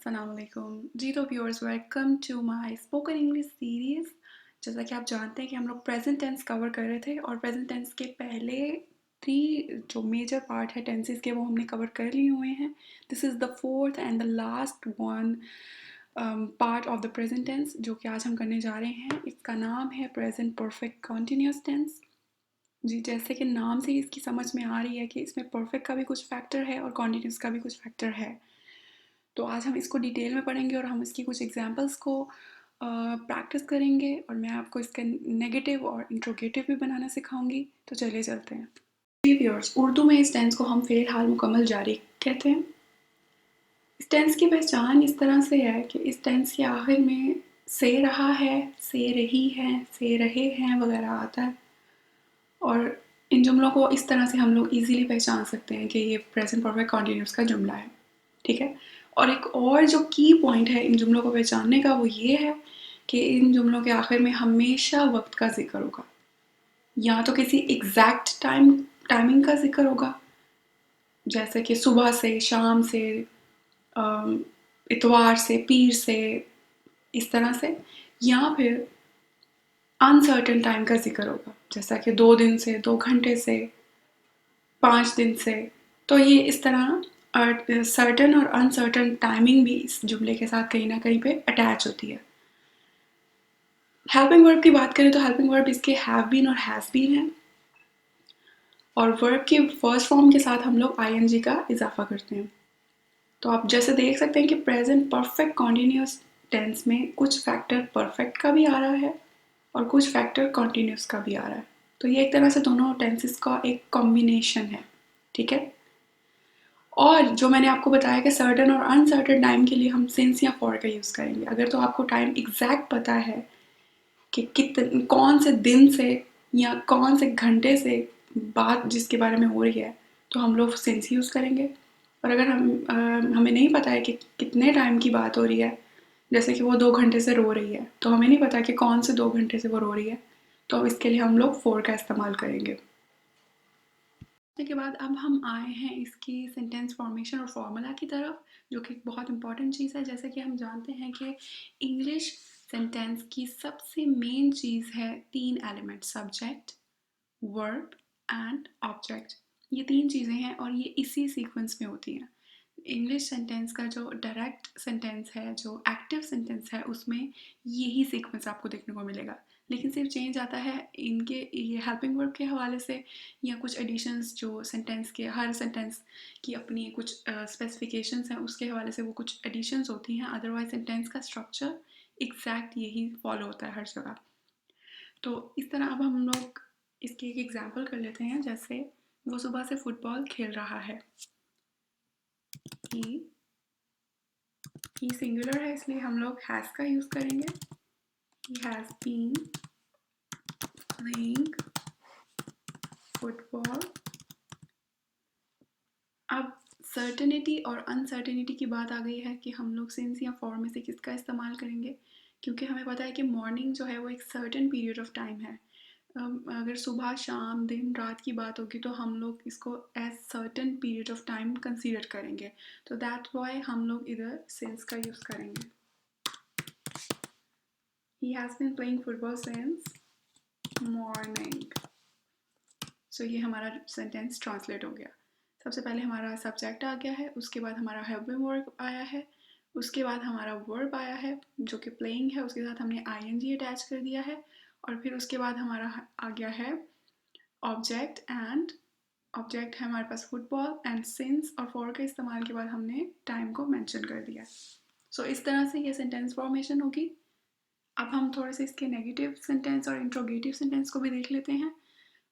अस्सलामुअलैकुम जी। तो viewers, welcome to my spoken English series. जैसा कि आप जानते हैं कि हम लोग प्रेजेंट टेंस कवर कर रहे थे और प्रेजेंट टेंस के पहले 3 जो मेजर पार्ट है टेंसेस के वो हमने कवर कर लिए हुए हैं। This is the fourth and the last one part of the present tense जो कि आज हम करने जा रहे हैं। इसका नाम है प्रेजेंट परफेक्ट कॉन्टिन्यूस टेंस। जी, जैसे कि नाम से ही इसकी समझ में आ रही है कि इसमें परफेक्ट का भी कुछ फैक्टर है और कॉन्टिन्यूस का भी कुछ फैक्टर है। तो आज हम इसको डिटेल में पढ़ेंगे और हम इसकी कुछ एग्जांपल्स को प्रैक्टिस करेंगे और मैं आपको इसका नेगेटिव और इंट्रोगेटिव भी बनाना सिखाऊंगी। तो चलिए चलते हैं। जी व्यूअर्स, उर्दू में इस टेंस को हम फेल हाल मुकम्मल जारी कहते हैं। इस टेंस की पहचान इस तरह से है कि इस टेंस के आखिर में से रहा है, से रही है, से रहे हैं वगैरह आता है और इन जुमलों को इस तरह से हम लोग इजीली पहचान सकते हैं कि ये प्रेजेंट परफेक्ट कॉन्टिन्यूस का जुमला है। ठीक है। और एक और जो की पॉइंट है इन जुमलों को पहचानने का वो ये है कि इन जुमलों के आखिर में हमेशा वक्त का जिक्र होगा, या तो किसी एग्जैक्ट टाइमिंग का जिक्र होगा, जैसे कि सुबह से, शाम से, इतवार से, पीर से, इस तरह से, या फिर अनसर्टेन टाइम का जिक्र होगा, जैसा कि 2 दिन से, 2 घंटे से, 5 दिन से। तो ये इस तरह सर्टन और अनसर्टन टाइमिंग भी इस जुमले के साथ कहीं ना कहीं पे अटैच होती है। हेल्पिंग वर्ब की बात करें तो हेल्पिंग वर्ब इसके हैव बीन और हैज बीन है और वर्ब के फर्स्ट फॉर्म के साथ हम लोग आईएनजी का इजाफा करते हैं। तो आप जैसे देख सकते हैं कि प्रेजेंट परफेक्ट कॉन्टिन्यूस टेंस में कुछ फैक्टर परफेक्ट का भी आ रहा है और कुछ फैक्टर कॉन्टिन्यूस का भी आ रहा है। तो ये एक तरह से दोनों टेंसेस का एक कॉम्बिनेशन है। ठीक है। और जो मैंने आपको बताया कि सर्टन और अनसर्टन टाइम के लिए हम सिंस या फॉर का यूज़ करेंगे। अगर तो आपको टाइम एग्जैक्ट पता है कि कौन से दिन से या कौन से घंटे से बात जिसके बारे में हो रही है तो हम लोग सिंस यूज़ करेंगे। और अगर हमें नहीं पता है कि कितने टाइम की बात हो रही है, जैसे कि वो 2 घंटे से रो रही है तो हमें नहीं पता कि कौन से 2 घंटे से वो रो रही है, तो अब इसके लिए हम लोग फॉर का इस्तेमाल करेंगे। के बाद अब हम आए हैं इसकी सेंटेंस फॉर्मेशन और फॉर्मूला की तरफ, जो कि बहुत इंपॉर्टेंट चीज़ है। जैसे कि हम जानते हैं कि इंग्लिश सेंटेंस की सबसे मेन चीज़ है 3 element, subject, verb and object. ये 3 चीज़ें हैं और ये इसी सीक्वेंस में होती हैं। इंग्लिश सेंटेंस का जो डायरेक्ट सेंटेंस है, जो एक्टिव सेंटेंस है, उसमें यही सीक्वेंस आपको देखने को मिलेगा। लेकिन सिर्फ चेंज आता है इनके ये हेल्पिंग वर्ब के हवाले से या कुछ एडिशंस जो सेंटेंस के, हर सेंटेंस की अपनी कुछ स्पेसिफिकेशंस हैं उसके हवाले से वो कुछ एडिशंस होती हैं। अदरवाइज सेंटेंस का स्ट्रक्चर एग्जैक्ट यही फॉलो होता है हर जगह। तो इस तरह अब हम लोग इसकी एक एग्जांपल कर लेते हैं। जैसे वो सुबह से फुटबॉल खेल रहा है। ही सिंगुलर है इसलिए हम लोग हैज का यूज करेंगे। He has been playing football. अब सर्टेनिटी और अनसर्टेनिटी की बात आ गई है कि हम लोग सिंस या फॉर में से किसका इस्तेमाल करेंगे, क्योंकि हमें पता है कि मॉर्निंग जो है वो एक सर्टेन पीरियड ऑफ टाइम है। अगर सुबह, शाम, दिन, रात की बात होगी तो हम लोग इसको as certain period of time consider करेंगे। तो दैट वाई हम लोग इधर सिंस का यूज करेंगे। He has been playing football since morning. सो ये हमारा सेंटेंस ट्रांसलेट हो गया। सबसे पहले हमारा सब्जेक्ट आ गया है, उसके बाद हमारा हेल्पिंग वर्ब आया है, उसके बाद हमारा वर्ब आया है जो कि प्लेइंग है, उसके साथ हमने आईएनजी अटैच कर दिया है, और फिर उसके बाद हमारा आ गया है ऑब्जेक्ट, एंड ऑब्जेक्ट है हमारे पास फुटबॉल, एंड सिंस और फॉर के इस्तेमाल के बाद हमने टाइम को मेंशन कर दिया। सो इस तरह से ये सेंटेंस फॉर्मेशन होगी। अब हम थोड़े से इसके नेगेटिव सेंटेंस और इंट्रोगेटिव सेंटेंस को भी देख लेते हैं।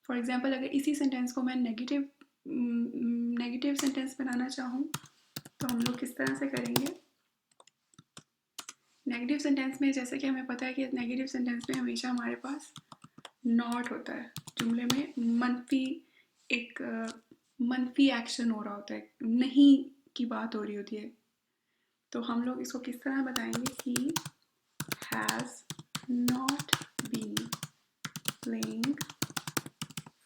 फॉर एग्जाम्पल, अगर इसी सेंटेंस को मैं नेगेटिव सेंटेंस बनाना चाहूँ तो हम लोग किस तरह से करेंगे। नेगेटिव सेंटेंस में जैसे कि हमें पता है कि नेगेटिव सेंटेंस में हमेशा हमारे पास नॉट होता है। जुमले में एक मनफी एक्शन हो रहा होता है, नहीं की बात हो रही होती है। तो हम लोग इसको किस तरह बताएंगे कि has not been playing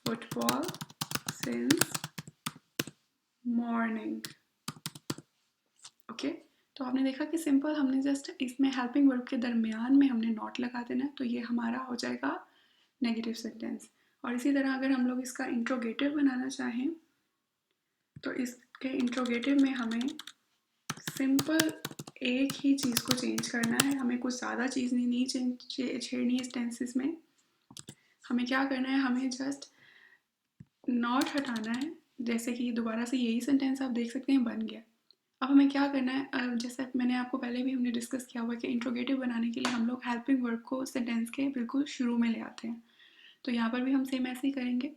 football since morning. Okay, तो आपने देखा कि सिंपल हमने जस्ट इसमें हेल्पिंग वर्ब के दरमियान में हमने नॉट लगा देना, तो ये हमारा हो जाएगा नेगेटिव सेंटेंस। और इसी तरह अगर हम लोग इसका इंट्रोगेटिव बनाना चाहें तो इसके इंट्रोगेटिव में हमें सिंपल एक ही चीज़ को चेंज करना है, हमें कुछ ज़्यादा चीज़ नहीं छेड़नी इस टेंसेस में। हमें क्या करना है, हमें जस्ट नॉट हटाना है। जैसे कि दोबारा से यही सेंटेंस आप देख सकते हैं बन गया। अब हमें क्या करना है, जैसे मैंने आपको पहले भी हमने डिस्कस किया हुआ कि इंट्रोगेटिव बनाने के लिए हम लोग हेल्पिंग वर्ब को सेंटेंस के बिल्कुल शुरू में ले आते हैं, तो यहाँ पर भी हम सेम ऐसे ही करेंगे।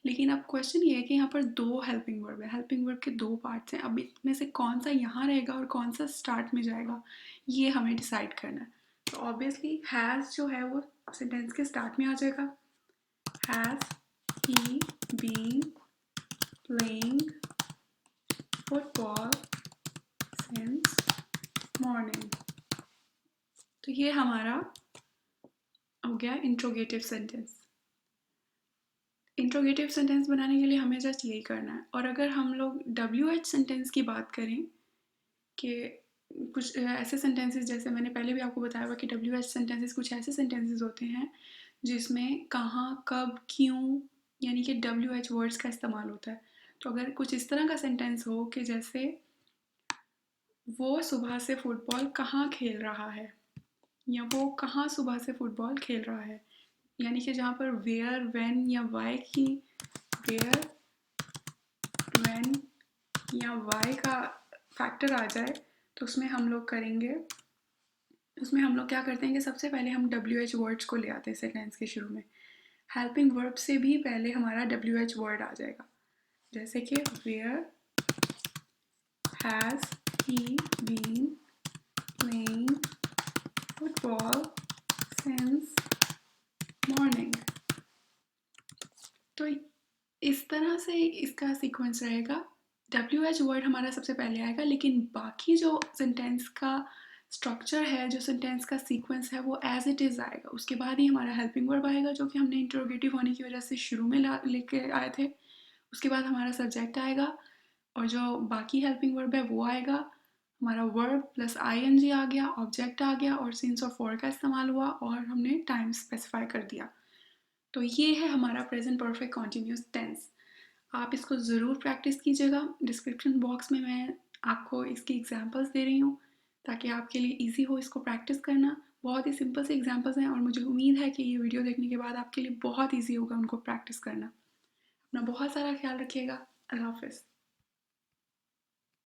लेकिन अब क्वेश्चन ये है कि यहाँ पर दो हेल्पिंग वर्ब है, हेल्पिंग वर्ब के दो पार्ट्स हैं, अब इसमें से कौन सा यहाँ रहेगा और कौन सा स्टार्ट में जाएगा ये हमें डिसाइड करना है। तो ऑब्वियसली हैज़ जो है वो सेंटेंस के स्टार्ट में आ जाएगा। Has he been playing football since morning. तो ये हमारा हो गया इंट्रोगेटिव सेंटेंस। इंट्रोगेटिव सेंटेंस बनाने के लिए हमें जस्ट यही करना है। और अगर हम लोग WH सेंटेंस की बात करें कि कुछ ऐसे सेंटेंसेस, जैसे मैंने पहले भी आपको बताया हुआ कि WH सेंटेंसेस कुछ ऐसे सेंटेंसेस होते हैं जिसमें कहाँ, कब, क्यों यानी कि WH वर्ड्स का इस्तेमाल होता है। तो अगर कुछ इस तरह का सेंटेंस हो कि जैसे वो सुबह से फुटबॉल कहाँ खेल रहा है, या वो कहाँ सुबह से फुटबॉल खेल रहा है, यानी कि जहाँ पर वेयर, व्हेन या वाई की वेयर, व्हेन या वाई का फैक्टर आ जाए तो उसमें हम लोग क्या करते हैं कि सबसे पहले हम WH वर्ड्स को ले आते हैं सेंटेंस के शुरू में। हेल्पिंग वर्ब से भी पहले हमारा WH वर्ड आ जाएगा, जैसे कि where has he been playing football since morning. तो इस तरह से इसका सीक्वेंस रहेगा। WH वर्ड हमारा सबसे पहले आएगा, लेकिन बाकी जो सेंटेंस का स्ट्रक्चर है, जो सेंटेंस का सीक्वेंस है, वो एज इट इज़ आएगा। उसके बाद ही हमारा हेल्पिंग वर्ब आएगा, जो कि हमने इंट्रोगेटिव होने की वजह से शुरू में लेके आए थे। उसके बाद हमारा सब्जेक्ट आएगा, और जो बाकी हेल्पिंग वर्ब है वो आएगा। हमारा वर्ब प्लस ING आ गया, ऑब्जेक्ट आ गया, और सिंस और फॉर का इस्तेमाल हुआ, और हमने टाइम स्पेसिफाई कर दिया। तो ये है हमारा प्रेजेंट परफेक्ट कॉन्टिन्यूस टेंस। आप इसको ज़रूर प्रैक्टिस कीजिएगा। डिस्क्रिप्शन बॉक्स में मैं आपको इसकी एग्जांपल्स दे रही हूँ ताकि आपके लिए इजी हो इसको प्रैक्टिस करना। बहुत ही सिंपल से एग्जांपल्स हैं, और मुझे उम्मीद है कि ये वीडियो देखने के बाद आपके लिए बहुत ईजी होगा उनको प्रैक्टिस करना। अपना बहुत सारा ख्याल रखिएगा। अल्लाह हाफिज़।